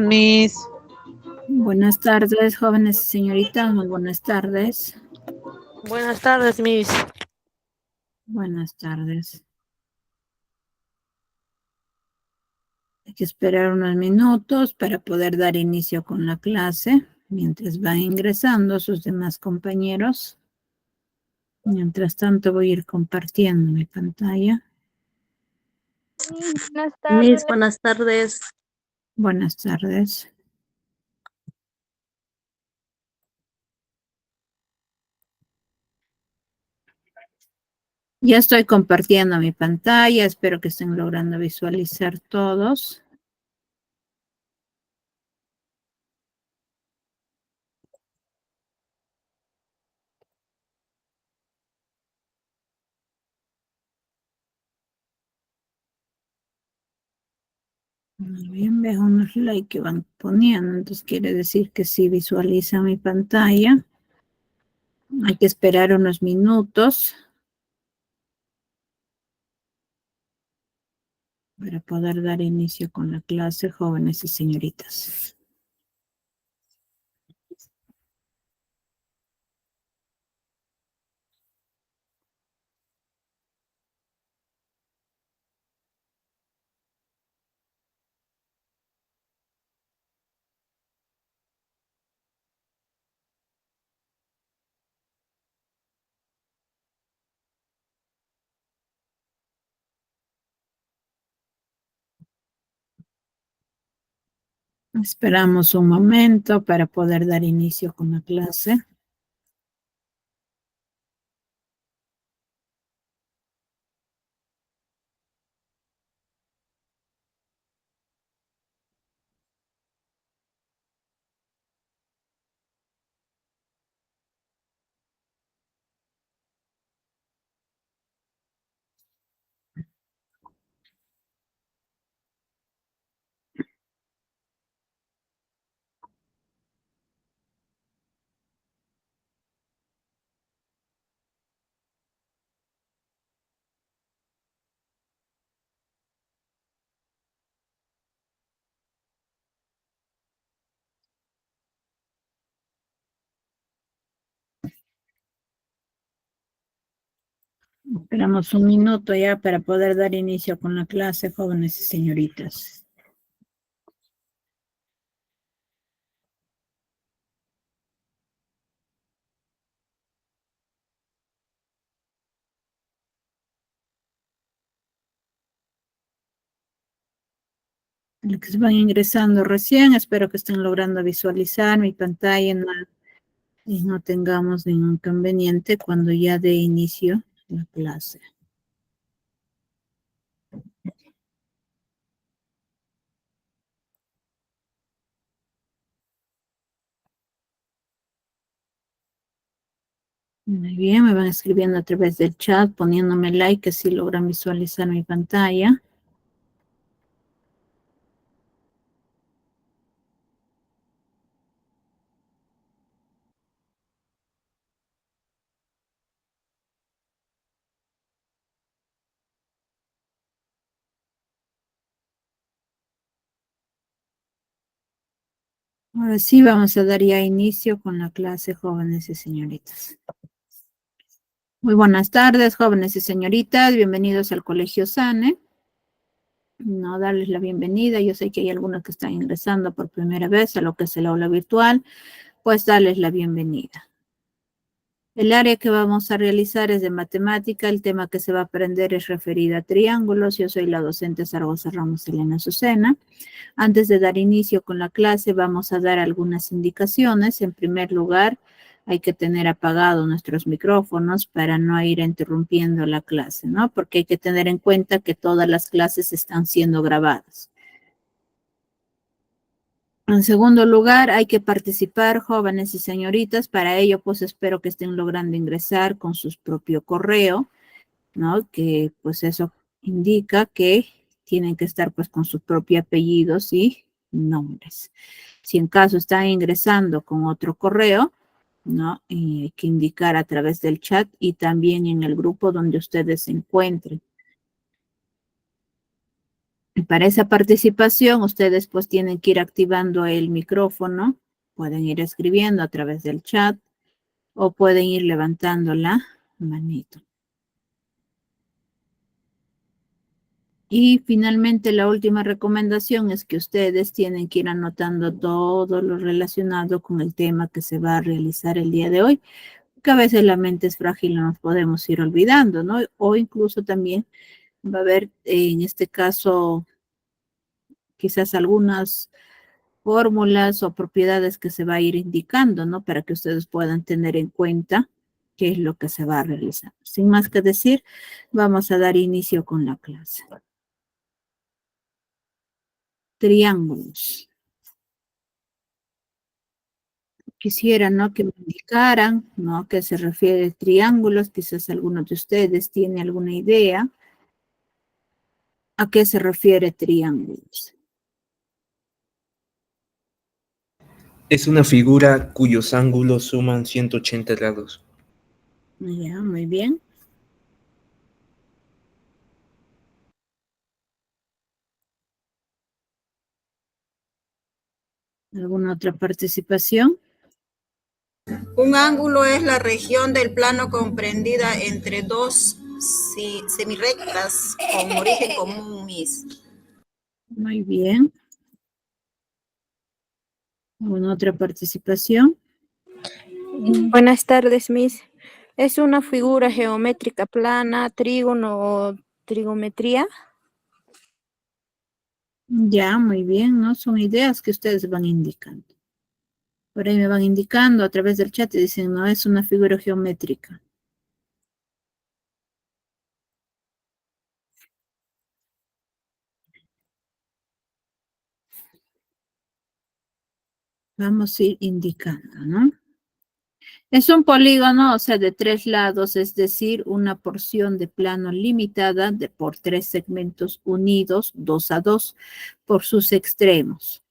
Miss, Buenas tardes, jóvenes y señoritas, muy buenas tardes. buenas tardes, Miss. Buenas tardes. Hay que esperar unos minutos para poder dar inicio con la clase, mientras van ingresando sus demás compañeros. Mientras tanto voy a ir compartiendo mi pantalla. Buenas tardes. Miss, buenas tardes. Buenas tardes. Ya estoy compartiendo mi pantalla, espero que estén logrando visualizar todos. Muy bien, veo unos likes que van poniendo, entonces quiere decir que sí visualiza mi pantalla. Hay que esperar unos minutos para poder dar inicio con la clase, jóvenes y señoritas. Esperamos un momento para poder dar inicio con la clase. Esperamos un minuto ya para poder dar inicio con la clase, jóvenes y señoritas. Los que se van ingresando recién, espero que estén logrando visualizar mi pantalla y no tengamos ningún inconveniente cuando ya dé inicio la clase. Muy bien, me van escribiendo a través del chat, poniéndome like, que sí logran visualizar mi pantalla. Ahora sí vamos a dar ya inicio con la clase, jóvenes y señoritas. Muy buenas tardes, jóvenes y señoritas, bienvenidos al Colegio SANE. No darles la bienvenida, yo sé que hay algunos que están ingresando por primera vez a lo que es el aula virtual, pues darles la bienvenida. El área que vamos a realizar es de matemática, el tema que se va a aprender es referido a triángulos. Yo soy la docente Zaragoza Ramos Elena Azucena. Antes de dar inicio con la clase, vamos a dar algunas indicaciones. En primer lugar, hay que tener apagados nuestros micrófonos para no ir interrumpiendo la clase, ¿no? Porque hay que tener en cuenta que todas las clases están siendo grabadas. En segundo lugar, hay que participar, jóvenes y señoritas. Para ello, pues espero que estén logrando ingresar con su propio correo, ¿no? Que pues eso indica que tienen que estar pues con sus propios apellidos y nombres. Si en caso están ingresando con otro correo, ¿no? Hay que indicar a través del chat y también en el grupo donde ustedes se encuentren. Y para esa participación, ustedes pues tienen que ir activando el micrófono, pueden ir escribiendo a través del chat o pueden ir levantando la manito. Y finalmente la última recomendación es que ustedes tienen que ir anotando todo lo relacionado con el tema que se va a realizar el día de hoy, que a veces la mente es frágil y nos podemos ir olvidando, ¿no? O incluso también va a haber, en este caso, quizás algunas fórmulas o propiedades que se va a ir indicando, ¿no? Para que ustedes puedan tener en cuenta qué es lo que se va a realizar. Sin más que decir, vamos a dar inicio con la clase. Triángulos. Quisiera, ¿no? Que me indicaran, ¿no? ¿A qué se refiere triángulos? Quizás alguno de ustedes tiene alguna idea. ¿A qué se refiere triángulos? Es una figura cuyos ángulos suman 180 grados. Ya, muy bien. ¿Alguna otra participación? Un ángulo es la región del plano comprendida entre dos semirrectas con origen común, Miss. Muy bien. ¿Alguna otra participación? Buenas tardes, Miss. ¿Es una figura geométrica plana, trígono o trigonometría? Ya, muy bien, ¿no? Son ideas que ustedes van indicando. Por ahí me van indicando a través del chat y dicen, no, es una figura geométrica. Vamos a ir indicando, ¿no? Es un polígono, o sea, de 3 lados, es decir, una porción de plano limitada por 3 segmentos unidos 2 a 2 por sus extremos.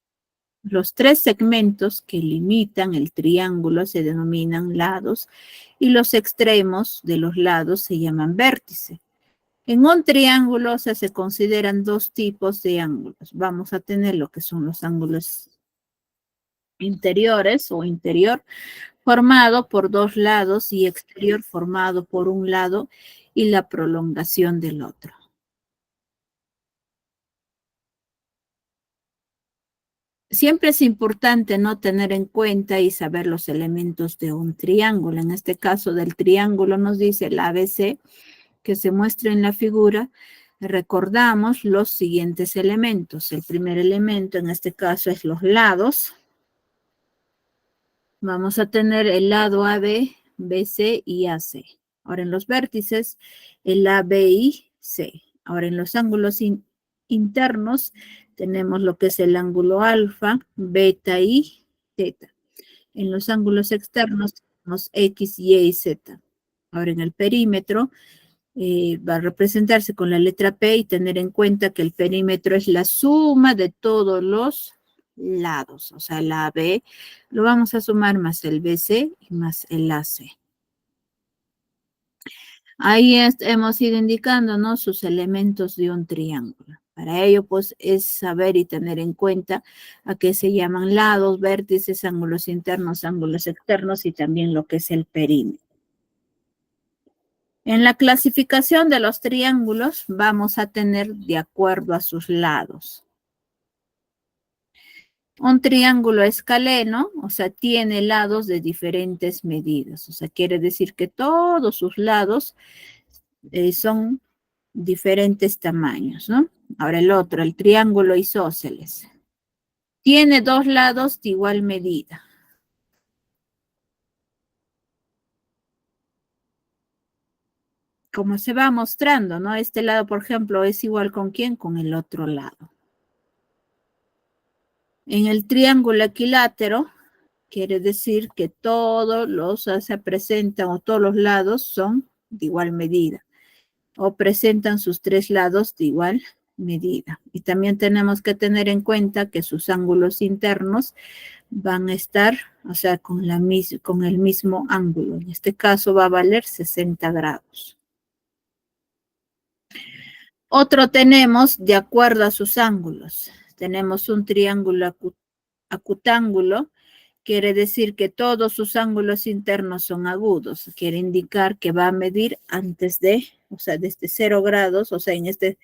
Los 3 segmentos que limitan el triángulo se denominan lados y los extremos de los lados se llaman vértice. En un triángulo, o sea, se consideran 2 tipos de ángulos. Vamos a tener lo que son los ángulos interiores o interior, formado por 2 lados, y exterior formado por un lado y la prolongación del otro. Siempre es importante no tener en cuenta y saber los elementos de un triángulo. En este caso del triángulo nos dice el ABC que se muestra en la figura. Recordamos los siguientes elementos. El primer elemento en este caso es los lados. Vamos a tener el lado AB, BC y AC. Ahora en los vértices, el ABI, C. Ahora en los ángulos internos tenemos lo que es el ángulo alfa, beta y teta. En los ángulos externos tenemos X, Y y Z. Ahora en el perímetro va a representarse con la letra P y tener en cuenta que el perímetro es la suma de todos los lados. O sea, la AB lo vamos a sumar más el BC y más el AC. Ahí hemos ido indicando, ¿no? Sus elementos de un triángulo. Para ello, pues, es saber y tener en cuenta a qué se llaman lados, vértices, ángulos internos, ángulos externos y también lo que es el perímetro. En la clasificación de los triángulos vamos a tener de acuerdo a sus lados. Un triángulo escaleno, o sea, tiene lados de diferentes medidas. O sea, quiere decir que todos sus lados son diferentes tamaños, ¿no? Ahora el otro, el triángulo isósceles. Tiene 2 lados de igual medida. Como se va mostrando, ¿no? Este lado, por ejemplo, es igual con ¿quién? Con el otro lado. En el triángulo equilátero, quiere decir que todos los se presentan o todos los lados son de igual medida o presentan sus 3 lados de igual medida. Y también tenemos que tener en cuenta que sus ángulos internos van a estar, o sea, con el mismo ángulo. En este caso va a valer 60 grados. Otro tenemos de acuerdo a sus ángulos. Tenemos un triángulo acutángulo, quiere decir que todos sus ángulos internos son agudos. Quiere indicar que va a medir antes de, o sea, desde 0 grados, o sea, en este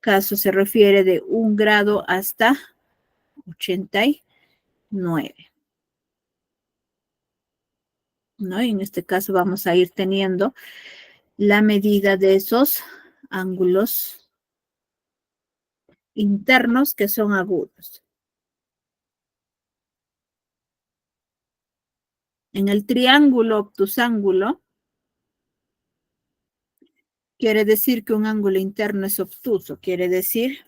caso se refiere de 1 grado hasta 89. ¿No? Y en este caso vamos a ir teniendo la medida de esos ángulos internos que son agudos. En el triángulo obtusángulo, quiere decir que un ángulo interno es obtuso, quiere decir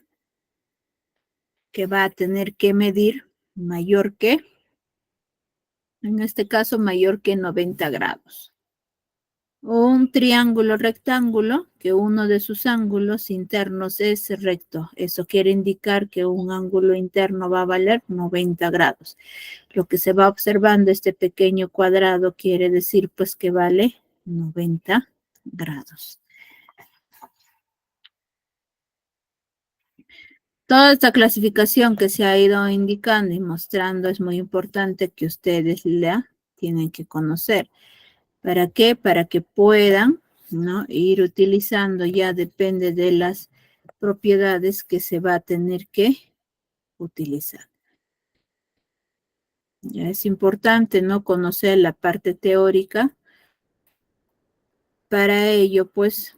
que va a tener que medir mayor que, en este caso, mayor que 90 grados. Un triángulo rectángulo, que uno de sus ángulos internos es recto. Eso quiere indicar que un ángulo interno va a valer 90 grados. Lo que se va observando, este pequeño cuadrado, quiere decir pues que vale 90 grados. Toda esta clasificación que se ha ido indicando y mostrando es muy importante que ustedes la tienen que conocer. ¿Para qué? Para que puedan, ¿no?, ir utilizando, ya depende de las propiedades que se va a tener que utilizar. Ya es importante, ¿no?, conocer la parte teórica. Para ello, pues,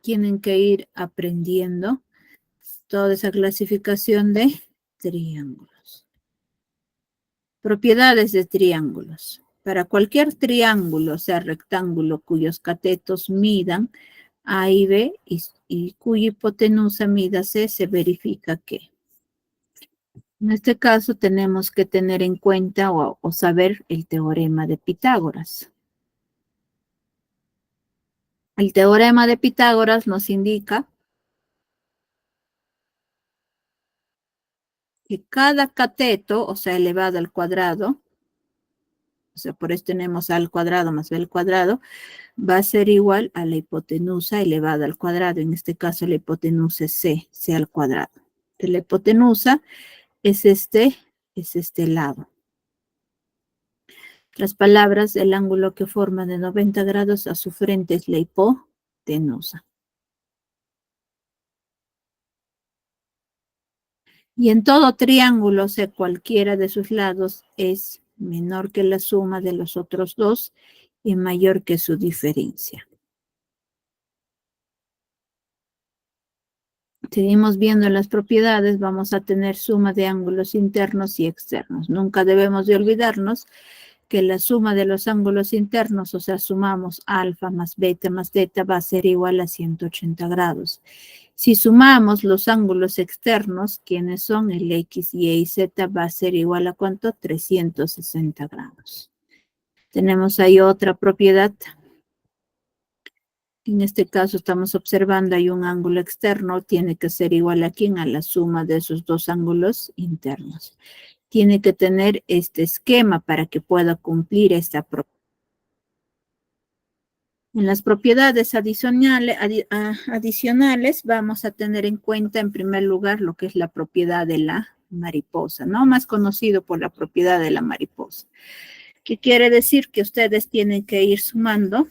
tienen que ir aprendiendo toda esa clasificación de triángulos. Propiedades de triángulos. Para cualquier triángulo, sea rectángulo, cuyos catetos midan A y B y cuya hipotenusa mida C, se verifica que. En este caso tenemos que tener en cuenta o saber el teorema de Pitágoras. El teorema de Pitágoras nos indica que cada cateto, o sea, elevado al cuadrado, o sea, por eso tenemos A al cuadrado más B al cuadrado, va a ser igual a la hipotenusa elevada al cuadrado. En este caso la hipotenusa es C al cuadrado. De la hipotenusa es este lado. Otras palabras, el ángulo que forma de 90 grados a su frente es la hipotenusa. Y en todo triángulo, o sea, cualquiera de sus lados es menor que la suma de los otros dos y mayor que su diferencia. Seguimos viendo las propiedades, vamos a tener suma de ángulos internos y externos. Nunca debemos de olvidarnos que la suma de los ángulos internos, o sea, sumamos alfa más beta más delta, va a ser igual a 180 grados. Si sumamos los ángulos externos, quienes son el X, Y Z, va a ser igual a ¿cuánto? 360 grados. Tenemos ahí otra propiedad. En este caso estamos observando hay un ángulo externo, tiene que ser igual a ¿quién? A la suma de esos dos ángulos internos. Tiene que tener este esquema para que pueda cumplir esta propiedad. En las propiedades adicionales vamos a tener en cuenta en primer lugar lo que es la propiedad de la mariposa, ¿no? Más conocido por la propiedad de la mariposa. ¿Qué quiere decir? Que ustedes tienen que ir sumando,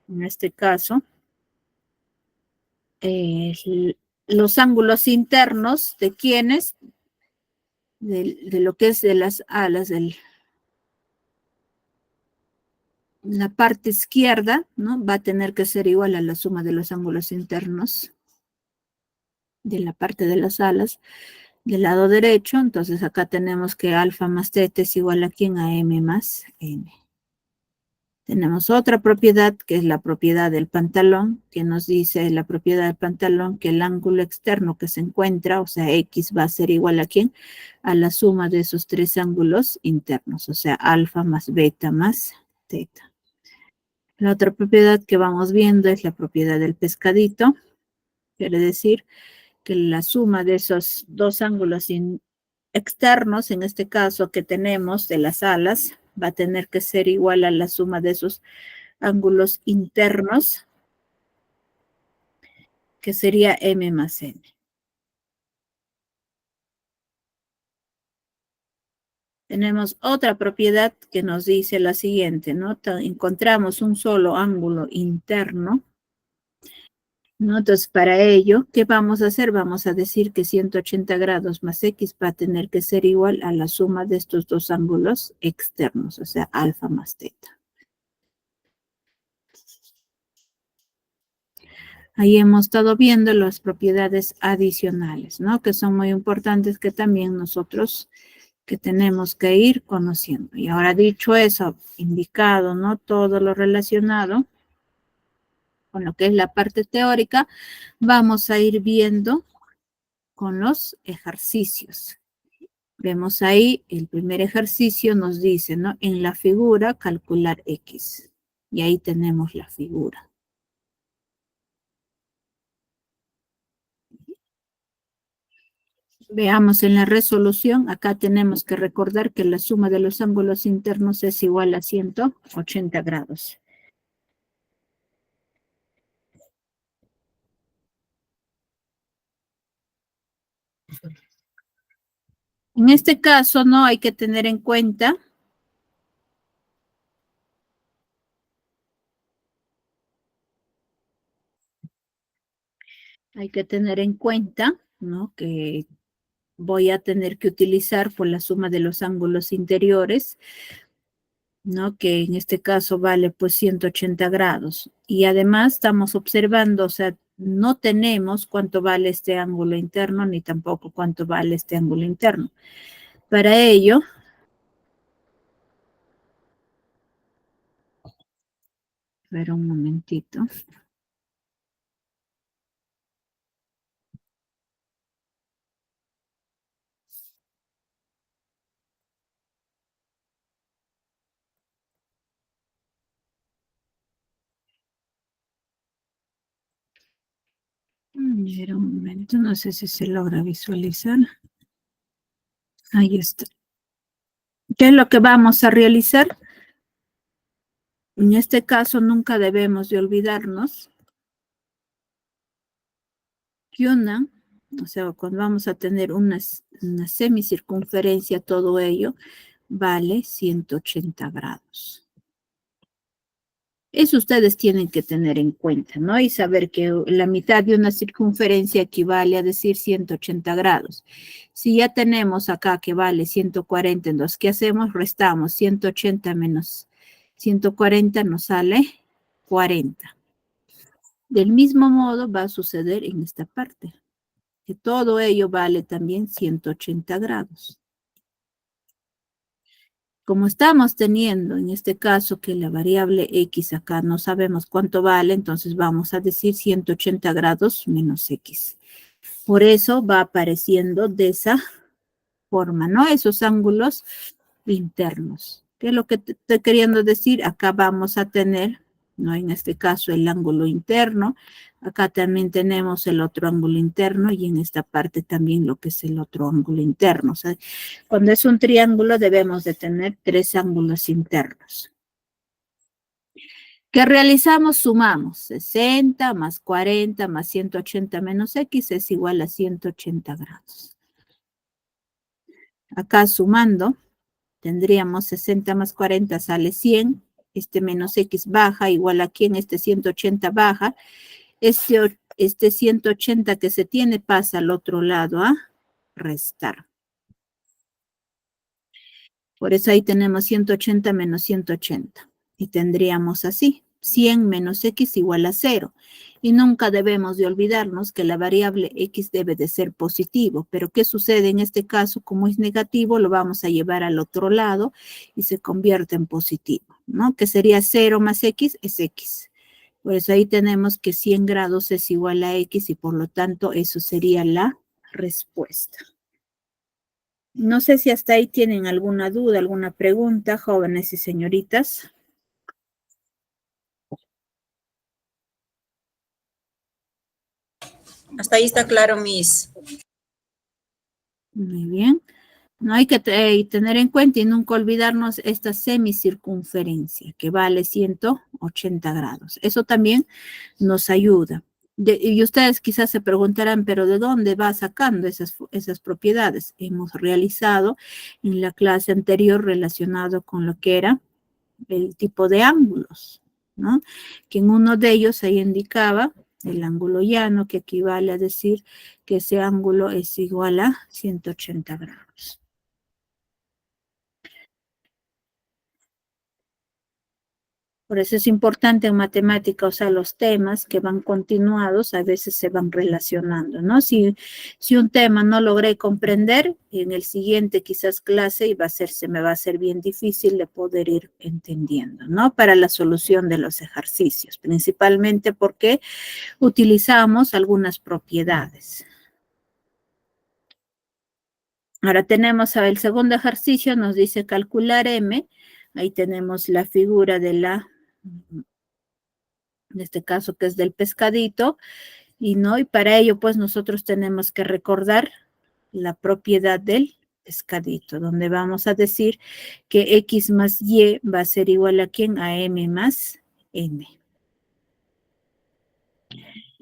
en este caso, los ángulos internos de quienes, de lo que es de las alas la parte izquierda, ¿no? Va a tener que ser igual a la suma de los ángulos internos de la parte de las alas del lado derecho. Entonces acá tenemos que alfa más teta es igual a ¿quién? A m más n. Tenemos otra propiedad que es la propiedad del pantalón, que nos dice la propiedad del pantalón que el ángulo externo que se encuentra, o sea, X va a ser igual a ¿quién? A la suma de esos tres ángulos internos, o sea, alfa más beta más teta. La otra propiedad que vamos viendo es la propiedad del pescadito. Quiere decir que la suma de esos dos ángulos externos, en este caso que tenemos de las alas, va a tener que ser igual a la suma de esos ángulos internos que sería M más N. Tenemos otra propiedad que nos dice la siguiente, ¿no? Encontramos un solo ángulo interno, ¿no? Entonces, para ello, ¿qué vamos a hacer? Vamos a decir que 180 grados más X va a tener que ser igual a la suma de estos dos ángulos externos, o sea, alfa más teta. Ahí hemos estado viendo las propiedades adicionales, ¿no? Que son muy importantes que también nosotros que tenemos que ir conociendo. Y ahora dicho eso, indicado, ¿no? Todo lo relacionado con lo que es la parte teórica, vamos a ir viendo con los ejercicios. Vemos ahí, el primer ejercicio nos dice, ¿no? En la figura, calcular X. Y ahí tenemos la figura. Veamos en la resolución, acá tenemos que recordar que la suma de los ángulos internos es igual a 180 grados. En este caso, no hay que tener en cuenta ¿no? Que voy a tener que utilizar por la suma de los ángulos interiores, ¿no? Que en este caso vale pues 180 grados. Y además estamos observando, o sea, no tenemos cuánto vale este ángulo interno, ni tampoco cuánto vale este ángulo interno. Para ello, espera un momentito. Espera un momento, no sé si se logra visualizar. Ahí está. ¿Qué es lo que vamos a realizar? En este caso, nunca debemos de olvidarnos que o sea, cuando vamos a tener una semicircunferencia, todo ello vale 180 grados. Eso ustedes tienen que tener en cuenta, ¿no? Y saber que la mitad de una circunferencia equivale a decir 180 grados. Si ya tenemos acá que vale 140, entonces, ¿qué hacemos? Restamos 180 menos 140, nos sale 40. Del mismo modo va a suceder en esta parte, que todo ello vale también 180 grados. Como estamos teniendo en este caso que la variable X acá no sabemos cuánto vale, entonces vamos a decir 180 grados menos X. Por eso va apareciendo de esa forma, ¿no? Esos ángulos internos. ¿Qué es lo que te estoy queriendo decir? Acá vamos a tener, ¿no? En este caso el ángulo interno. Acá también tenemos el otro ángulo interno y en esta parte también lo que es el otro ángulo interno. O sea, cuando es un triángulo debemos de tener 3 ángulos internos. ¿Qué realizamos? Sumamos 60 más 40 más 180 menos X es igual a 180 grados. Acá sumando tendríamos 60 más 40 sale 100. Este menos X baja, igual aquí en este 180 baja. Este 180 que se tiene pasa al otro lado a restar. Por eso ahí tenemos 180 menos 180. Y tendríamos así, 100 menos X igual a 0. Y nunca debemos de olvidarnos que la variable X debe de ser positivo. Pero ¿qué sucede en este caso? Como es negativo, lo vamos a llevar al otro lado y se convierte en positivo, ¿no? Que sería 0 más X es X. Por eso ahí tenemos que 100 grados es igual a X y por lo tanto eso sería la respuesta. No sé si hasta ahí tienen alguna duda, alguna pregunta, jóvenes y señoritas. Hasta ahí está claro, Miss. Muy bien. No hay que tener en cuenta y nunca olvidarnos esta semicircunferencia que vale 180 grados. Eso también nos ayuda. Y ustedes quizás se preguntarán, pero ¿de dónde va sacando esas propiedades? Hemos realizado en la clase anterior relacionado con lo que era el tipo de ángulos, ¿no? Que en uno de ellos ahí indicaba el ángulo llano, que equivale a decir que ese ángulo es igual a 180 grados. Por eso es importante en matemática, o sea, los temas que van continuados a veces se van relacionando, ¿no? Si un tema no logré comprender, en el siguiente quizás clase se me va a ser bien difícil de poder ir entendiendo, ¿no? Para la solución de los ejercicios, principalmente porque utilizamos algunas propiedades. Ahora tenemos el segundo ejercicio, nos dice calcular M. Ahí tenemos la figura de en este caso que es del pescadito, y para ello pues nosotros tenemos que recordar la propiedad del pescadito, donde vamos a decir que X más Y va a ser igual a ¿quién? A M más N.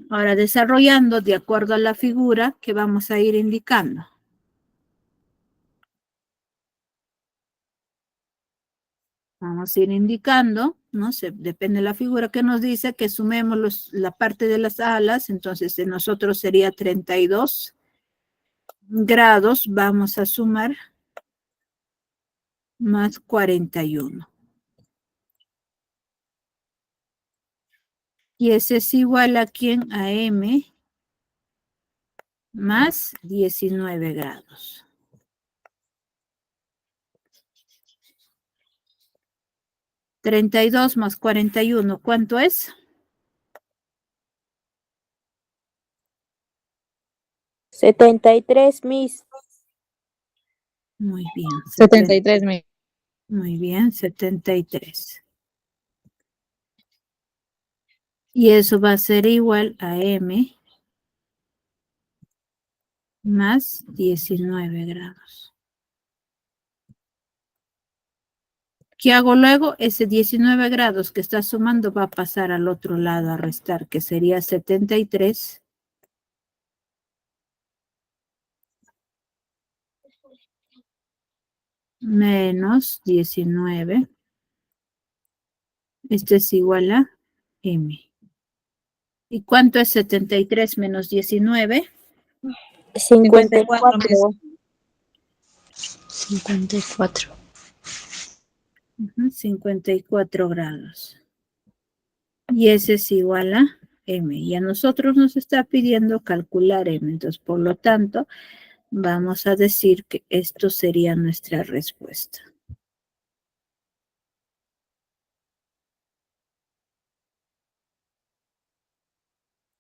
Ahora desarrollando de acuerdo a la figura que vamos a ir indicando. Vamos a ir indicando, ¿no? Depende de la figura que nos dice, que sumemos la parte de las alas, entonces de nosotros sería 32 grados, vamos a sumar más 41. Y ese es igual a ¿quién? A M más 19 grados. ¿32 más 41, cuánto es? 73, Miss. Muy bien. 73 mil. Muy bien, 73. Y eso va a ser igual a M más 19 grados. ¿Qué hago luego? Ese 19 grados que está sumando va a pasar al otro lado a restar, que sería 73 menos 19. Esto es igual a M. ¿Y cuánto es 73 menos 19? 54. 54. 54 grados. Y ese es igual a M. Y a nosotros nos está pidiendo calcular M. Entonces, por lo tanto, vamos a decir que esto sería nuestra respuesta.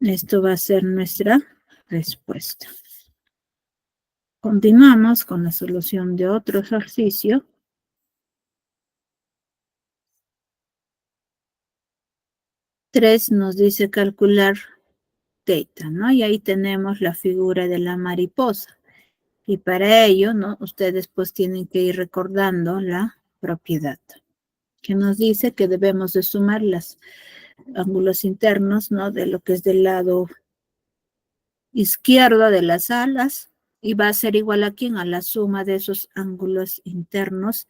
Esto va a ser nuestra respuesta. Continuamos con la solución de otro ejercicio. Tres nos dice calcular teta, ¿no? Y ahí tenemos la figura de la mariposa. Y para ello, ¿no? Ustedes pues tienen que ir recordando la propiedad, que nos dice que debemos de sumar los ángulos internos, ¿no? De lo que es del lado izquierdo de las alas, y va a ser igual a ¿quién? A la suma de esos ángulos internos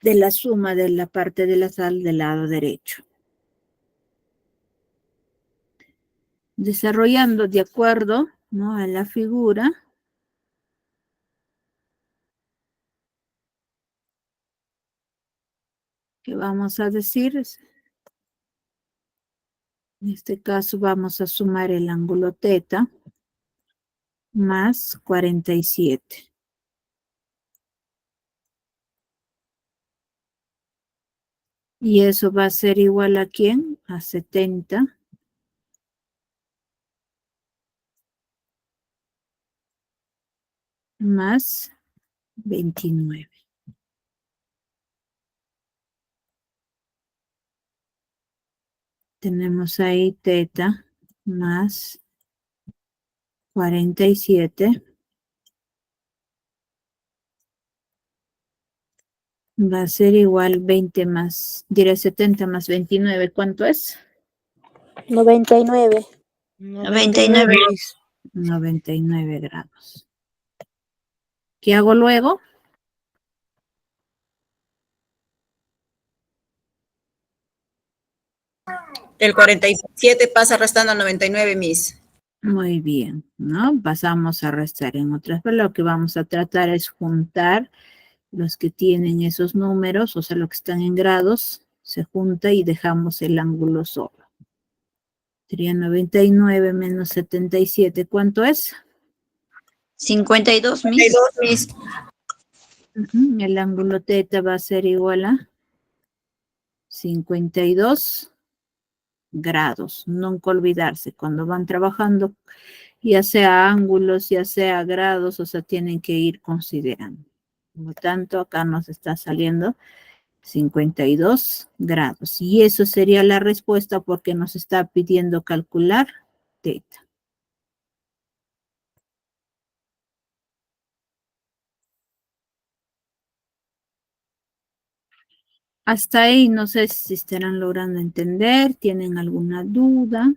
de la suma de la parte de las alas del lado derecho. Desarrollando de acuerdo, ¿no? A la figura. ¿Qué vamos a decir? En este caso vamos a sumar el ángulo teta más 47. Y eso va a ser igual a ¿quién? A 70 más 29. Tenemos ahí teta más 47. Va a ser igual 20 más, diré 70 más 29. ¿Cuánto es? 99. 99. 99 grados. ¿Qué hago luego? El 47 pasa restando al 99, Miss. Muy bien, ¿no? Pasamos a restar. En otras palabras, lo que vamos a tratar es juntar los que tienen esos números, o sea, los que están en grados, se junta y dejamos el ángulo solo. Sería 99 menos 77. ¿Cuánto es? 52, Miss. 52, Miss. El ángulo teta va a ser igual a 52 grados. Nunca olvidarse, cuando van trabajando, ya sea ángulos, ya sea grados, o sea, tienen que ir considerando. Por lo tanto, acá nos está saliendo 52 grados. Y eso sería la respuesta porque nos está pidiendo calcular teta. Hasta ahí no sé si estarán logrando entender, tienen alguna duda.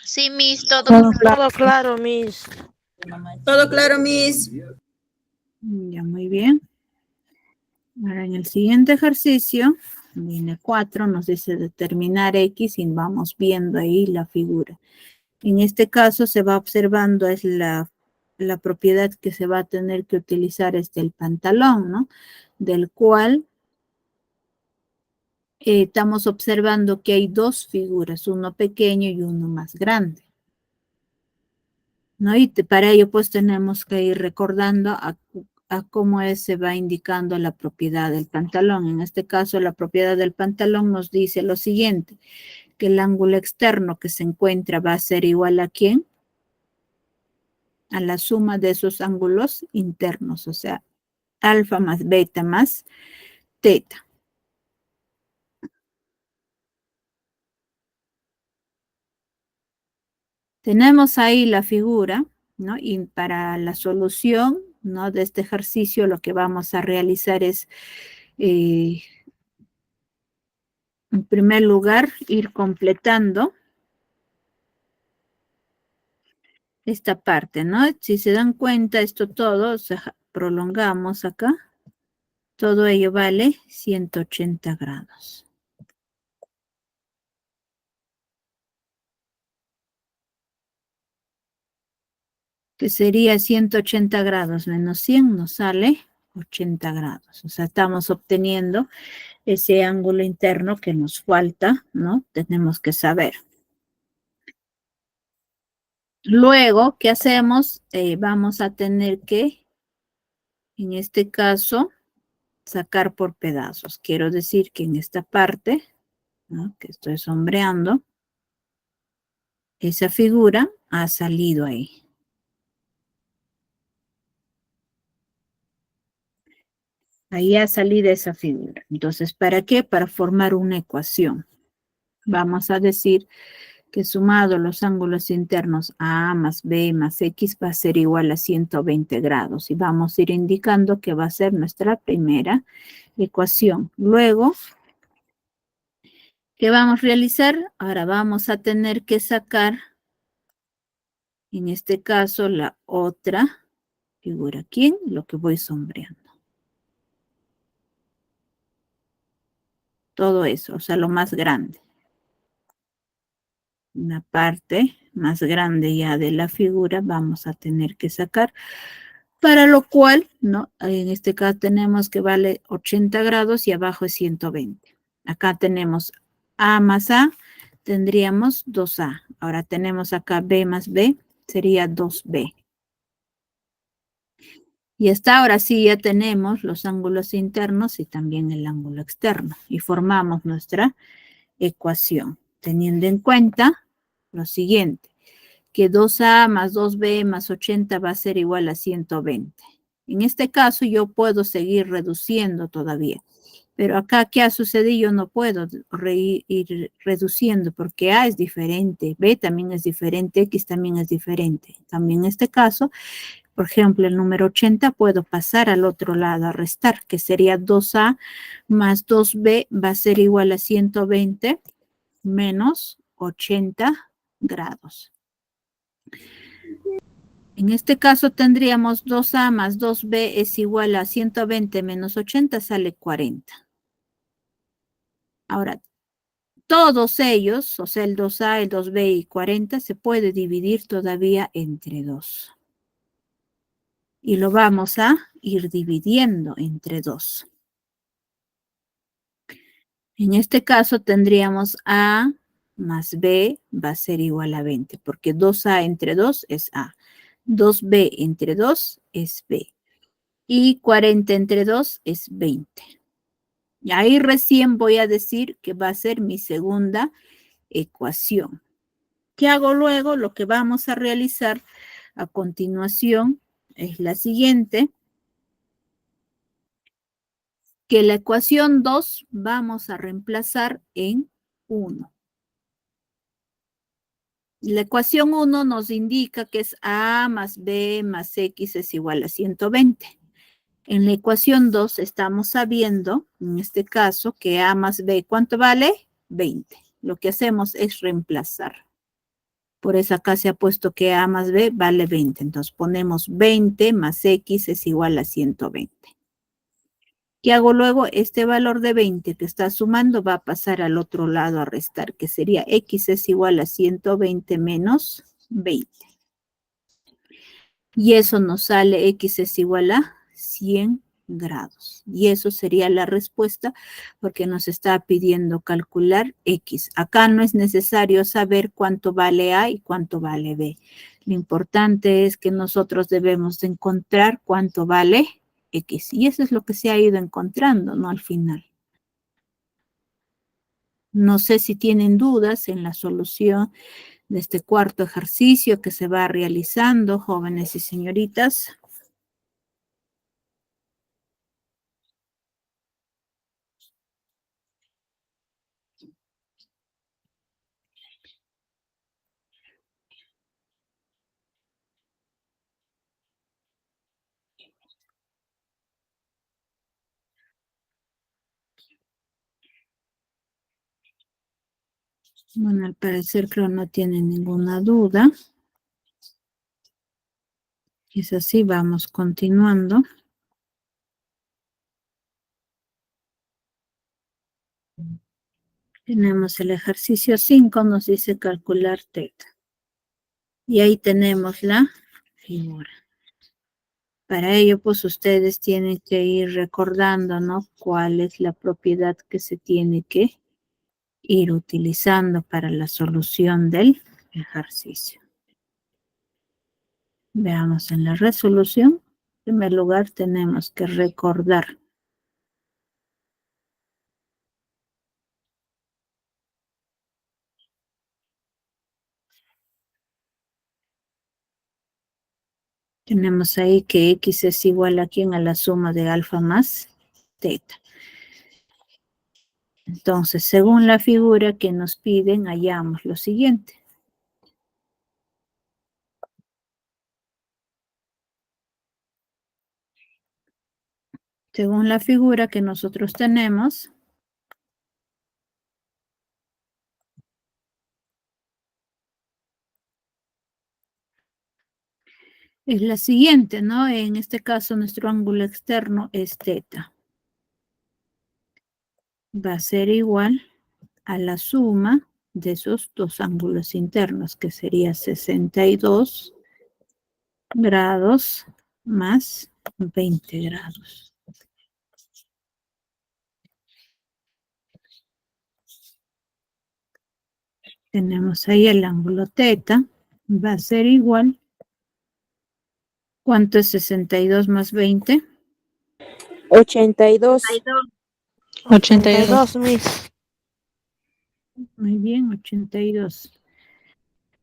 Sí, Miss, todo Claro, Miss. Todo claro, Miss. Ya, muy bien. Ahora en el siguiente ejercicio, viene 4, nos dice determinar X y vamos viendo ahí la figura. En este caso se va observando es la propiedad que se va a tener que utilizar el pantalón, ¿no? Del cual estamos observando que hay dos figuras, uno pequeño y uno más grande, ¿no? Y para ello pues tenemos que ir recordando a cómo se va indicando la propiedad del pantalón. En este caso la propiedad del pantalón nos dice lo siguiente, que el ángulo externo que se encuentra va a ser igual a ¿quién? A la suma de esos ángulos internos, o sea, alfa más beta más teta. Tenemos ahí la figura, ¿no? Y para la solución, ¿no? De este ejercicio lo que vamos a realizar es, en primer lugar, ir completando esta parte, ¿no? Si se dan cuenta, esto todo, o sea, prolongamos acá, todo ello vale 180 grados. Que sería 180 grados menos 100, nos sale 80 grados. O sea, estamos obteniendo ese ángulo interno que nos falta, ¿no? Tenemos que saber. Luego, ¿qué hacemos? Vamos a tener que, en este caso, sacar por pedazos. Quiero decir que en esta parte, ¿no? Que estoy sombreando, esa figura ha salido ahí. Ahí ha salido esa figura. Entonces, ¿para qué? Para formar una ecuación. Vamos a decir que sumado los ángulos internos A más B más X va a ser igual a 120 grados. Y vamos a ir indicando que va a ser nuestra primera ecuación. Luego, ¿qué vamos a realizar? Ahora vamos a tener que sacar, en este caso, la otra figura aquí, lo que voy sombreando. Todo eso, o sea, lo más grande. Una parte más grande ya de la figura vamos a tener que sacar, para lo cual, ¿no? En este caso tenemos que vale 80 grados y abajo es 120. Acá tenemos A más A, tendríamos 2A. Ahora tenemos acá B más B, sería 2B. Y hasta ahora sí ya tenemos los ángulos internos y también el ángulo externo. Y formamos nuestra ecuación, teniendo en cuenta lo siguiente, que 2A más 2B más 80 va a ser igual a 120. En este caso yo puedo seguir reduciendo todavía. Pero acá, ¿qué ha sucedido? Yo no puedo ir reduciendo porque A es diferente, B también es diferente, X también es diferente. También en este caso, por ejemplo, el número 80 puedo pasar al otro lado a restar, que sería 2A más 2B va a ser igual a 120. menos 80 grados. En este caso tendríamos 2A más 2B es igual a 120 menos 80, sale 40. Ahora, todos ellos, o sea, el 2A, el 2B y 40, se puede dividir todavía entre 2. Y lo vamos a ir dividiendo entre 2. En este caso tendríamos A más B va a ser igual a 20, porque 2A entre 2 es A. 2B entre 2 es B. Y 40 entre 2 es 20. Y ahí recién voy a decir que va a ser mi segunda ecuación. ¿Qué hago luego? Lo que vamos a realizar a continuación es la siguiente. Que la ecuación 2 vamos a reemplazar en 1. La ecuación 1 nos indica que es A más B más X es igual a 120. En la ecuación 2 estamos sabiendo, en este caso, que A más B, ¿cuánto vale? 20. Lo que hacemos es reemplazar. Por eso acá se ha puesto que A más B vale 20. Entonces ponemos 20 más X es igual a 120. ¿Qué hago luego? Este valor de 20 que está sumando va a pasar al otro lado a restar, que sería X es igual a 120 menos 20. Y eso nos sale X es igual a 100 grados. Y eso sería la respuesta porque nos está pidiendo calcular X. Acá no es necesario saber cuánto vale A y cuánto vale B. Lo importante es que nosotros debemos de encontrar cuánto vale X. Y eso es lo que se ha ido encontrando, ¿no? Al final. No sé si tienen dudas en la solución de este cuarto ejercicio que se va realizando, jóvenes y señoritas. Bueno, al parecer creo no tienen ninguna duda. Y es así, vamos continuando. Tenemos el ejercicio 5, nos dice calcular teta. Y ahí tenemos la figura. Para ello, pues ustedes tienen que ir recordando, ¿no? Cuál es la propiedad que se tiene que ir utilizando para la solución del ejercicio. Veamos en la resolución. En primer lugar, tenemos que recordar. Tenemos ahí que X es igual a ¿quién? A la suma de alfa más teta. Entonces, según la figura que nos piden, hallamos lo siguiente. Según la figura que nosotros tenemos, es la siguiente, ¿no? En este caso, nuestro ángulo externo es teta. Va a ser igual a la suma de esos dos ángulos internos, que sería 62 grados más 20 grados. Tenemos ahí el ángulo teta, va a ser igual. ¿Cuánto es 62 más 20? 82. 82, Miss. Muy bien, 82.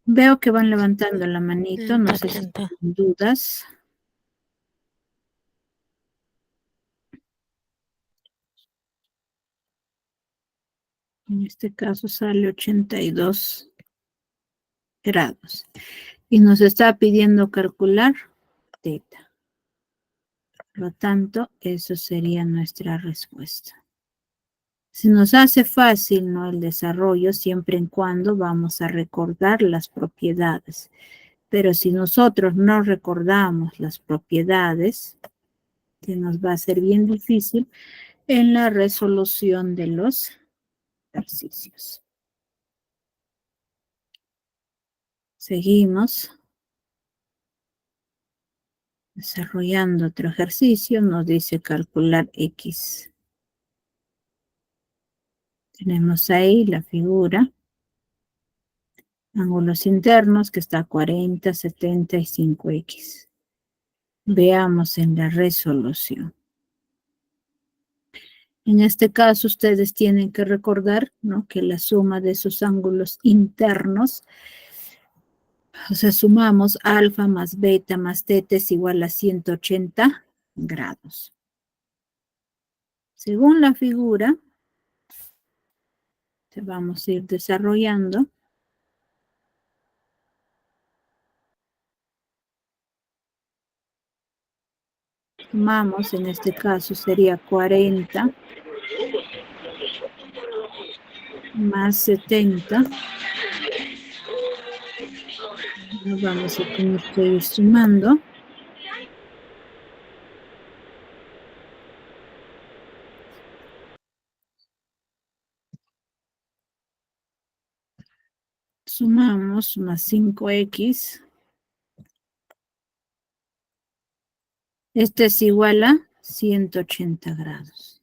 Veo que van levantando la manito, no sé si 80. tienen dudas. En este caso sale 82 grados. Y nos está pidiendo calcular teta. Por lo tanto, eso sería nuestra respuesta. Se nos hace fácil, ¿no?, el desarrollo siempre y cuando vamos a recordar las propiedades. Pero si nosotros no recordamos las propiedades, se nos va a ser bien difícil en la resolución de los ejercicios. Seguimos desarrollando otro ejercicio. Nos dice calcular X. Tenemos ahí la figura. Ángulos internos que está 40, 70 y 5X. Veamos en la resolución. En este caso, ustedes tienen que recordar, ¿no?, que la suma de esos ángulos internos, o sea, sumamos alfa más beta más teta es igual a 180 grados. Según la figura, que vamos a ir desarrollando, sumamos, en este caso sería 40 más 70. Nos vamos a tener que ir sumando. Sumamos más 5X. Este es igual a 180 grados.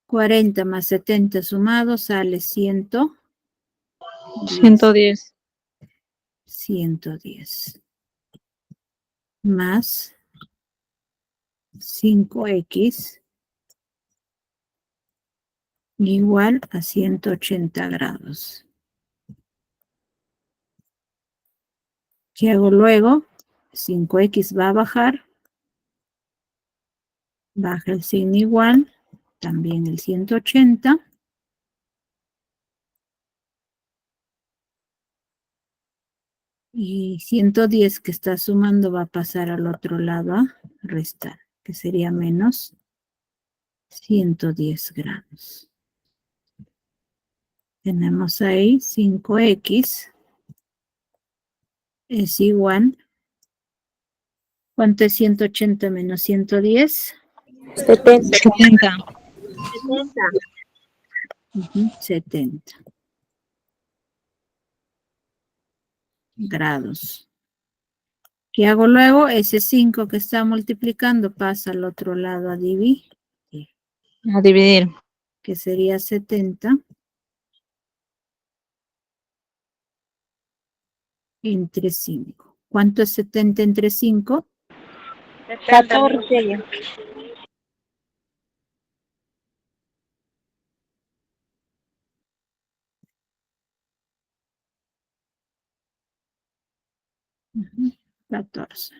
$40 más 70 sumados sale 110. 110. Más 5X igual a 180 grados. ¿Qué hago luego? 5X va a bajar. Baja el signo igual. También el 180. Y 110 que está sumando va a pasar al otro lado a restar, que sería menos 110 grados. Tenemos ahí 5X es igual. ¿Cuánto es 180 menos 110? 70. 70 grados. ¿Qué hago luego? Ese 5 que está multiplicando pasa al otro lado a dividir. A dividir. Que sería 70 entre 5. ¿Cuánto es 70 entre 5? 14. Ujú, 14.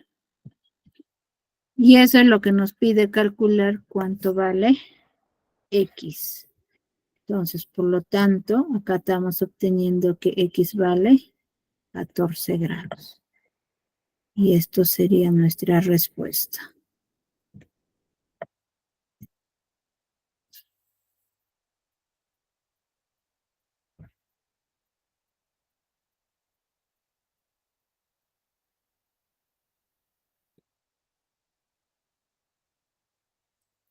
Y eso es lo que nos pide calcular cuánto vale X. Entonces, por lo tanto, acá estamos obteniendo que X vale 14 grados. Y esto sería nuestra respuesta.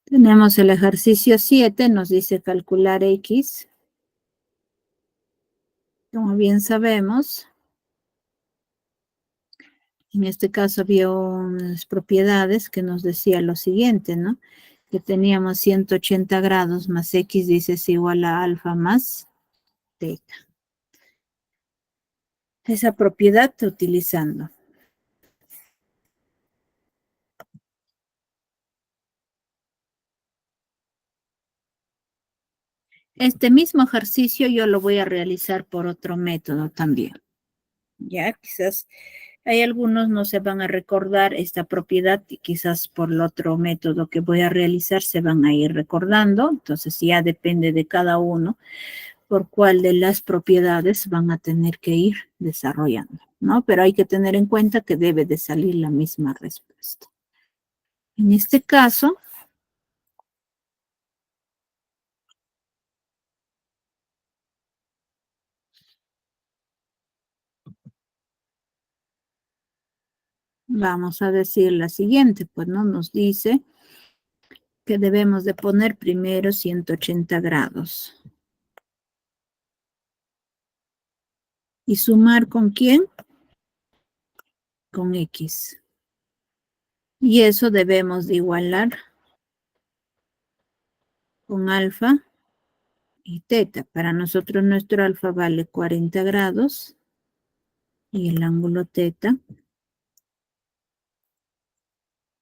Tenemos el ejercicio 7, nos dice calcular X. Como bien sabemos, en este caso había unas propiedades que nos decía lo siguiente, ¿no? Que teníamos 180 grados más X, dice, es igual a alfa más teta. Esa propiedad está utilizando. Este mismo ejercicio yo lo voy a realizar por otro método también. Ya, quizás hay algunos no se van a recordar esta propiedad y quizás por el otro método que voy a realizar se van a ir recordando. Entonces ya depende de cada uno por cuál de las propiedades van a tener que ir desarrollando, ¿no? Pero hay que tener en cuenta que debe de salir la misma respuesta. En este caso, vamos a decir la siguiente, pues no nos dice que debemos de poner primero 180 grados. ¿Y sumar con quién? Con X. Y eso debemos de igualar con alfa y teta. Para nosotros nuestro alfa vale 40 grados y el ángulo teta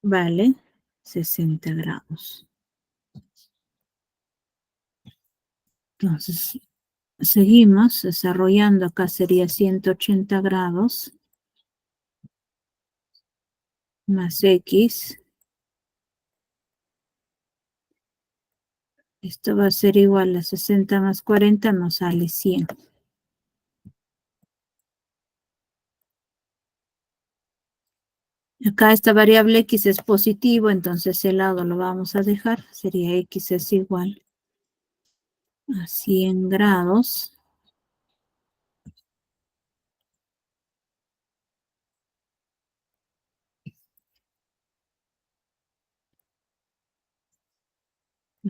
vale 60 grados. Entonces, seguimos desarrollando. Acá sería 180 grados más X. Esto va a ser igual a 60 más 40, nos sale 100. Acá esta variable X es positivo, entonces el lado lo vamos a dejar. Sería X es igual a 100 grados.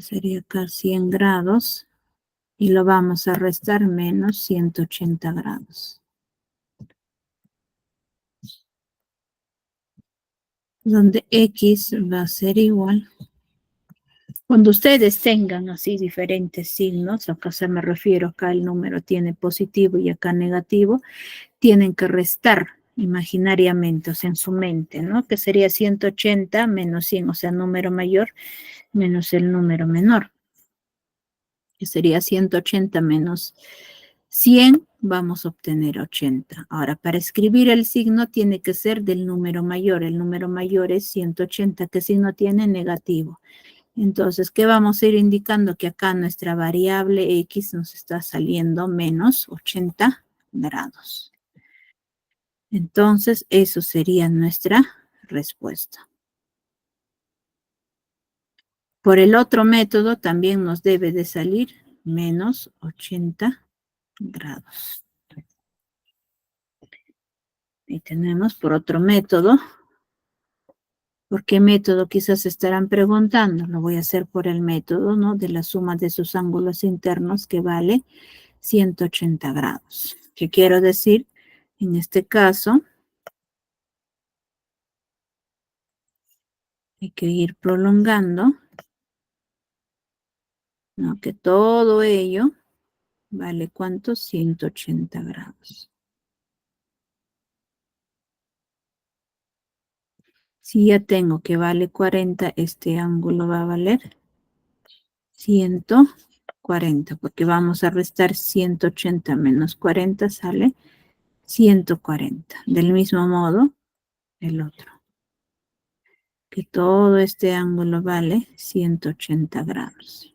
Sería acá 100 grados. Y lo vamos a restar menos 180 grados. Donde X va a ser igual. Cuando ustedes tengan así diferentes signos, acá se me refiero, acá el número tiene positivo y acá negativo, tienen que restar imaginariamente, o sea, en su mente, ¿no? Que sería 180 menos 100, o sea, número mayor menos el número menor. Que sería 180 menos 100, vamos a obtener 80. Ahora, para escribir el signo tiene que ser del número mayor. El número mayor es 180. ¿Qué signo tiene? Negativo. Entonces, ¿qué vamos a ir indicando? Que acá nuestra variable X nos está saliendo menos 80 grados. Entonces, eso sería nuestra respuesta. Por el otro método también nos debe de salir menos 80 grados. Y tenemos por otro método. ¿Por qué método? Quizás se estarán preguntando. Lo voy a hacer por el método, ¿no? De la suma de sus ángulos internos que vale 180 grados. ¿Qué quiero decir? En este caso, hay que ir prolongando, ¿no? Que todo ello vale ¿cuánto? 180 grados. Si ya tengo que vale 40, este ángulo va a valer 140, porque vamos a restar 180 menos 40, sale 140. Del mismo modo, el otro. Que todo este ángulo vale 180 grados.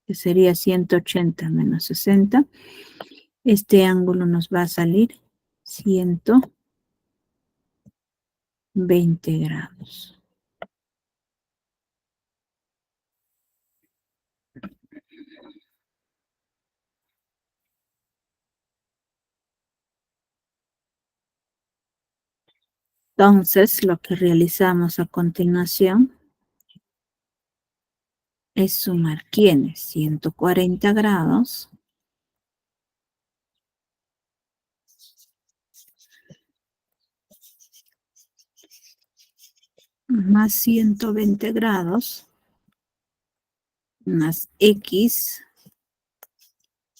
Que sería 180 menos 60. Este ángulo nos va a salir 120 grados. Entonces, lo que realizamos a continuación es sumar ¿quiénes? 140 grados más 120 grados más X.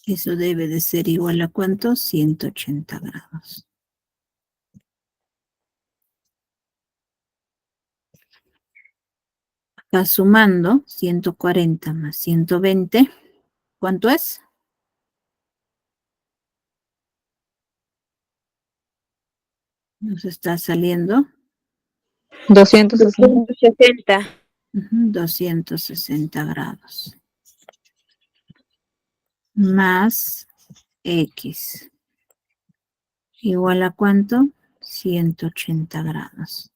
Eso debe de ser igual a ¿cuánto? 180 grados. Acá sumando 140 más 120. ¿Cuánto es? Nos está saliendo 260. 260 grados. Más X. ¿Igual a cuánto? 180 grados.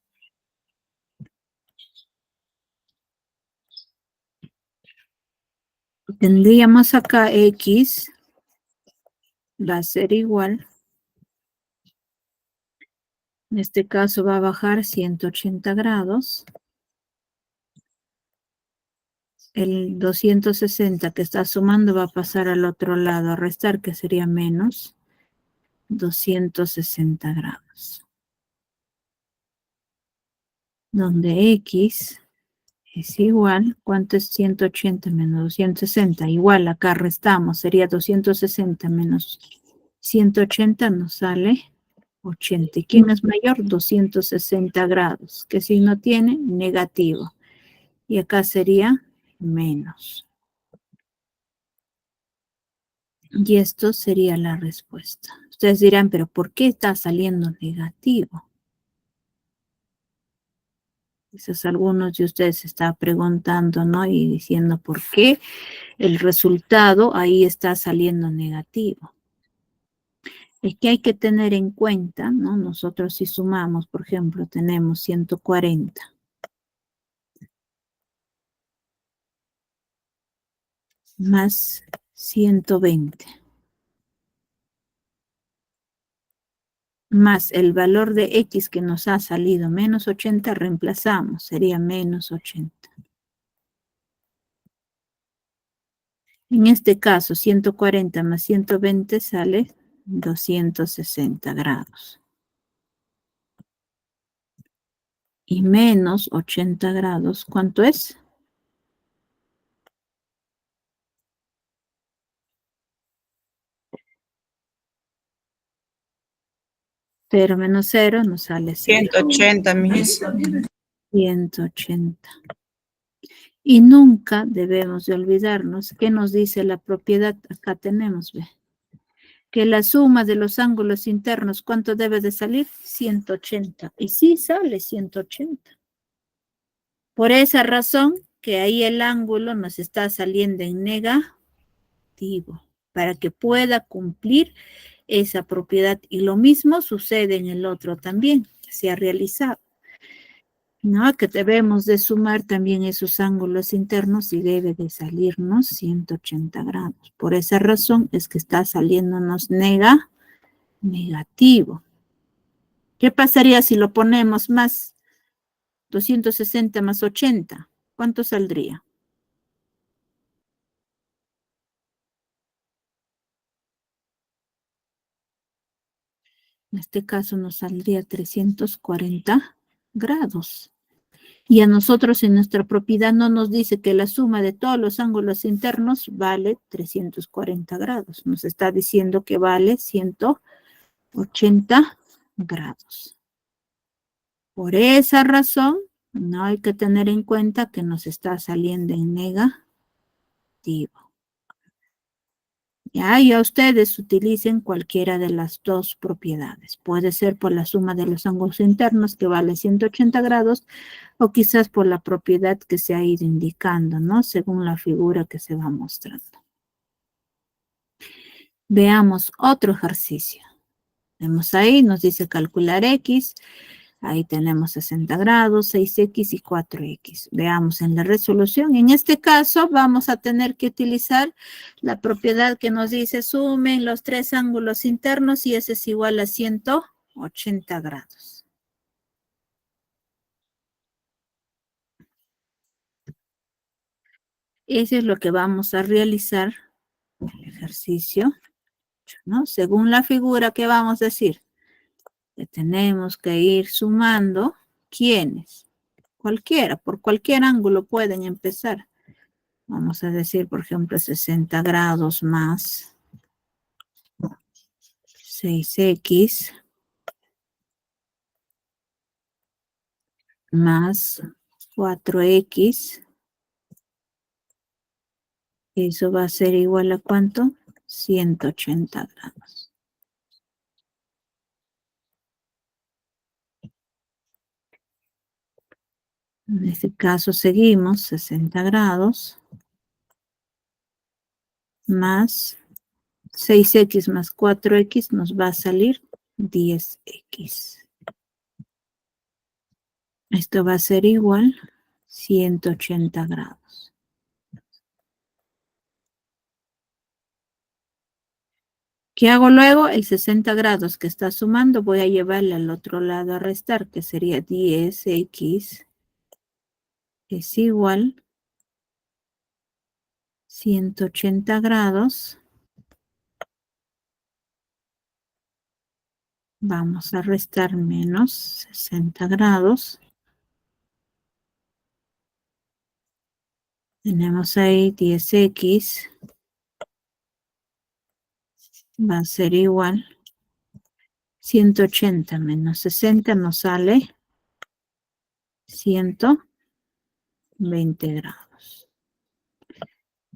Tendríamos acá X va a ser igual. En este caso va a bajar 180 grados. El 260 que está sumando va a pasar al otro lado, a restar, que sería menos 260 grados. Donde X es igual, ¿cuánto es 180 menos 260? Igual, acá restamos, sería 260 menos 180, nos sale 80. ¿Y quién es mayor? 260 grados. ¿Qué signo tiene? Negativo. Y acá sería menos. Y esto sería la respuesta. Ustedes dirán, pero ¿por qué está saliendo negativo? Quizás algunos de ustedes se están preguntando, ¿no? Y diciendo, ¿por qué el resultado ahí está saliendo negativo? Es que hay que tener en cuenta, ¿no? Nosotros si sumamos, por ejemplo, tenemos 140 más 120 más el valor de X que nos ha salido menos 80, reemplazamos, sería menos 80. En este caso, 140 más 120 sale 260 grados. Y menos 80 grados, ¿cuánto es? Cero menos 0 nos sale 0. 180, mis. 180. Y nunca debemos de olvidarnos qué nos dice la propiedad. Acá tenemos, ve, que la suma de los ángulos internos, ¿cuánto debe de salir? 180. Y sí sale 180. Por esa razón que ahí el ángulo nos está saliendo en negativo, para que pueda cumplir esa propiedad. Y lo mismo sucede en el otro también, que se ha realizado. ¿No? Que debemos de sumar también esos ángulos internos y debe de salirnos 180 grados. Por esa razón es que está saliéndonos negativo. ¿Qué pasaría si lo ponemos más 260 más 80? ¿Cuánto saldría? En este caso nos saldría 340 grados. Y a nosotros en nuestra propiedad no nos dice que la suma de todos los ángulos internos vale 340 grados. Nos está diciendo que vale 180 grados. Por esa razón, no hay que tener en cuenta que nos está saliendo en negativo. Ya ustedes utilicen cualquiera de las dos propiedades. Puede ser por la suma de los ángulos internos que vale 180 grados o quizás por la propiedad que se ha ido indicando, ¿no? Según la figura que se va mostrando. Veamos otro ejercicio. Vemos ahí, nos dice calcular X. Ahí tenemos 60 grados, 6X y 4X. Veamos en la resolución. En este caso vamos a tener que utilizar la propiedad que nos dice sumen los tres ángulos internos y ese es igual a 180 grados. Eso es lo que vamos a realizar en el ejercicio, ¿no? Según la figura que vamos a decir, que tenemos que ir sumando, ¿quiénes? Cualquiera, por cualquier ángulo pueden empezar. Vamos a decir, por ejemplo, 60 grados más 6X más 4X. Eso va a ser igual a ¿cuánto? 180 grados. En este caso seguimos 60 grados más 6X más 4X nos va a salir 10X. Esto va a ser igual 180 grados. ¿Qué hago luego? El 60 grados que está sumando voy a llevarle al otro lado a restar, que sería 10x es igual 180 grados. Vamos a restar menos 60 grados. Tenemos ahí 10x. Va a ser igual 180 menos 60 nos sale 120 grados.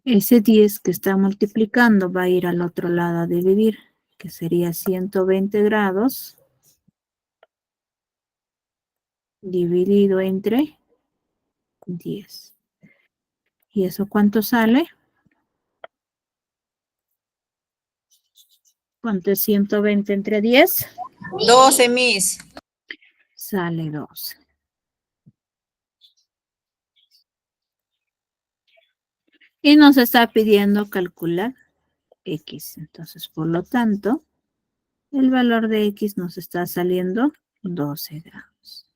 Ese 10 que está multiplicando va a ir al otro lado a dividir, que sería 120 grados dividido entre 10. ¿Y eso cuánto sale? ¿Cuánto es 120 entre 10? 12, Miss. Sale 12. Y nos está pidiendo calcular x. Entonces, por lo tanto, el valor de x nos está saliendo 12 grados.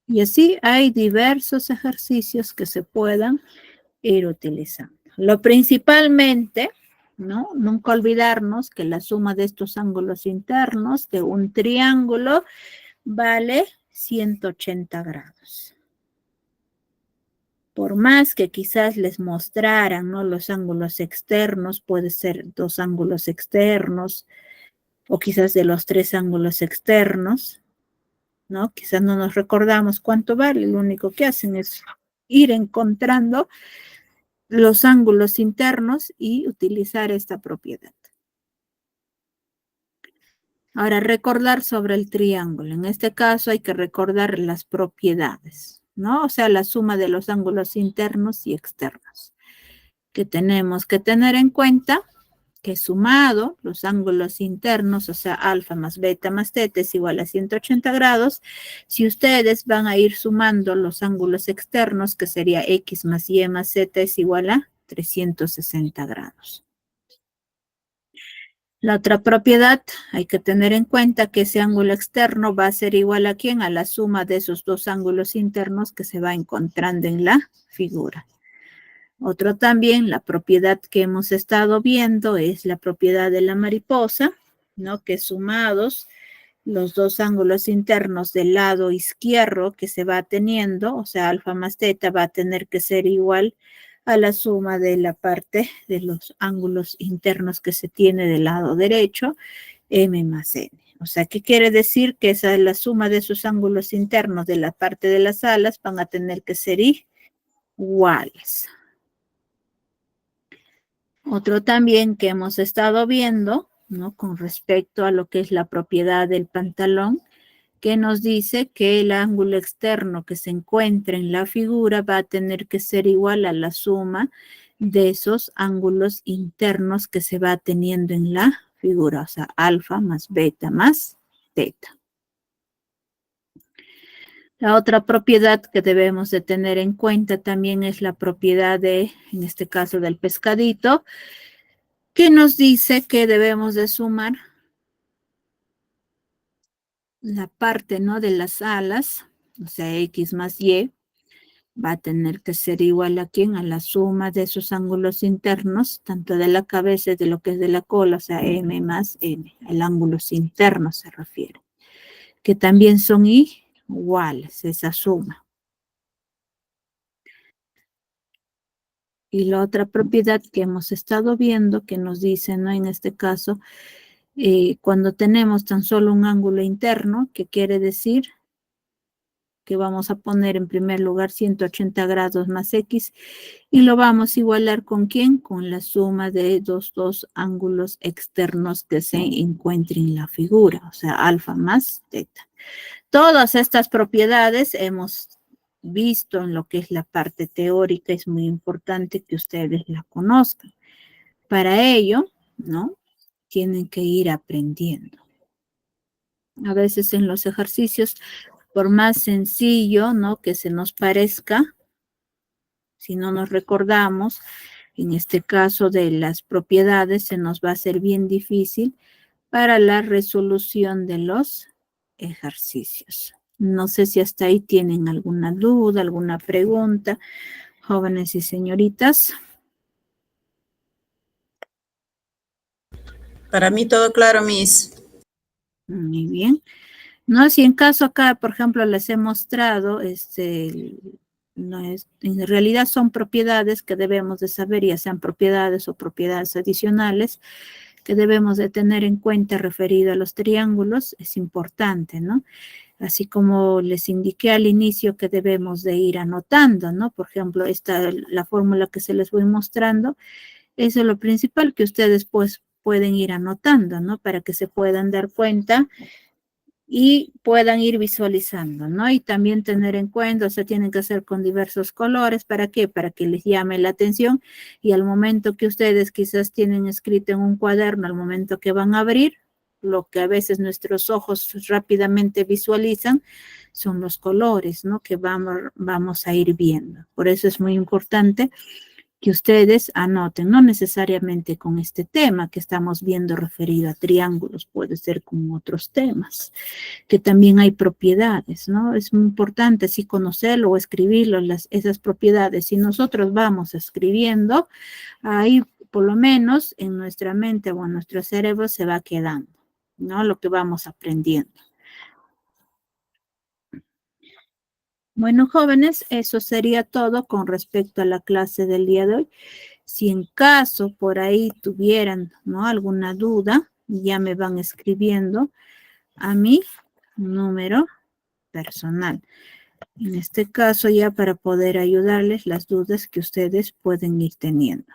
Y así hay diversos ejercicios que se puedan ir utilizando. Lo principalmente, ¿no? Nunca olvidarnos que la suma de estos ángulos internos de un triángulo vale 180 grados. Por más que quizás les mostraran, ¿no? Los ángulos externos, puede ser 2 ángulos externos, o quizás de los 3 ángulos externos, ¿no? Quizás no nos recordamos cuánto vale, lo único que hacen es ir encontrando los ángulos internos y utilizar esta propiedad. Ahora, recordar sobre el triángulo. En este caso hay que recordar las propiedades, ¿no? O sea, la suma de los ángulos internos y externos. Que tenemos que tener en cuenta que sumado los ángulos internos, o sea, alfa más beta más teta es igual a 180 grados. Si ustedes van a ir sumando los ángulos externos, que sería x más y más z es igual a 360 grados. La otra propiedad, hay que tener en cuenta que ese ángulo externo va a ser igual a ¿quién? A la suma de esos dos ángulos internos que se va encontrando en la figura. Otro también, la propiedad que hemos estado viendo es la propiedad de la mariposa, ¿no? Que sumados los dos ángulos internos del lado izquierdo que se va teniendo, o sea, alfa más teta va a tener que ser igual a la suma de la parte de los ángulos internos que se tiene del lado derecho, m más n. O sea, ¿qué quiere decir? Que esa es la suma de esos ángulos internos de la parte de las alas van a tener que ser iguales. Otro también que hemos estado viendo, ¿no? Con respecto a lo que es la propiedad del pantalón, que nos dice que el ángulo externo que se encuentra en la figura va a tener que ser igual a la suma de esos ángulos internos que se va teniendo en la figura, o sea, alfa más beta más teta. La otra propiedad que debemos de tener en cuenta también es la propiedad de, en este caso, del pescadito, que nos dice que debemos de sumar la parte, ¿no? De las alas, o sea, x más y, va a tener que ser igual a ¿quién? A la suma de esos ángulos internos, tanto de la cabeza y de lo que es de la cola, o sea, m más n, el ángulos internos se refiere, que también son iguales, esa suma. Y la otra propiedad que hemos estado viendo, que nos dice, ¿no? En este caso, cuando tenemos tan solo un ángulo interno, que quiere decir que vamos a poner en primer lugar 180 grados más x y lo vamos a igualar ¿con quién? Con la suma de los dos ángulos externos que se encuentren en la figura, o sea, alfa más teta. Todas estas propiedades hemos visto en lo que es la parte teórica, es muy importante que ustedes la conozcan. Para ello, ¿no? Tienen que ir aprendiendo. A veces en los ejercicios, por más sencillo, ¿no? Que se nos parezca, si no nos recordamos, En este caso de las propiedades se nos va a hacer bien difícil para la resolución de los ejercicios. No sé si hasta ahí tienen alguna duda, alguna pregunta, jóvenes y señoritas. Para mí todo claro, Miss. Muy bien. No, si en caso acá, por ejemplo, les he mostrado, no es, en realidad son propiedades que debemos de saber, ya sean propiedades o propiedades adicionales, que debemos de tener en cuenta referido a los triángulos, es importante, ¿no? Así como les indiqué al inicio que debemos de ir anotando, ¿no? Por ejemplo, la fórmula que se les voy mostrando, eso es lo principal que ustedes pues pueden ir anotando, ¿no? Para que se puedan dar cuenta y puedan ir visualizando, ¿no? Y también tener en cuenta, o sea, tienen que hacer con diversos colores, ¿para qué? Para que les llame la atención y al momento que ustedes quizás tienen escrito en un cuaderno, al momento que van a abrir, lo que a veces nuestros ojos rápidamente visualizan son los colores, ¿no? Que vamos a ir viendo. Por eso es muy importante que ustedes anoten, no necesariamente con este tema que estamos viendo referido a triángulos, puede ser con otros temas, que también hay propiedades, ¿no? Es muy importante así conocerlo o escribirlo, esas propiedades. Si nosotros vamos escribiendo, ahí por lo menos en nuestra mente o en nuestro cerebro se va quedando, ¿no? Lo que vamos aprendiendo. Bueno, jóvenes, eso sería todo con respecto a la clase del día de hoy. Si en caso por ahí tuvieran, ¿no?, alguna duda, ya me van escribiendo a mi número personal. En este caso ya para poder ayudarles las dudas que ustedes pueden ir teniendo.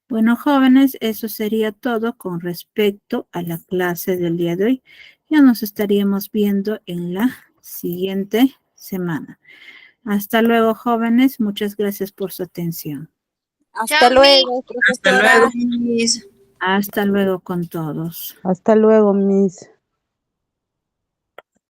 Bueno, jóvenes, eso sería todo con respecto a la clase del día de hoy. Ya nos estaríamos viendo en la siguiente semana. Hasta luego, jóvenes. Muchas gracias por su atención. Chao, Hasta luego, Hasta profesora. luego, Miss. Hasta luego con todos. Hasta luego, Miss.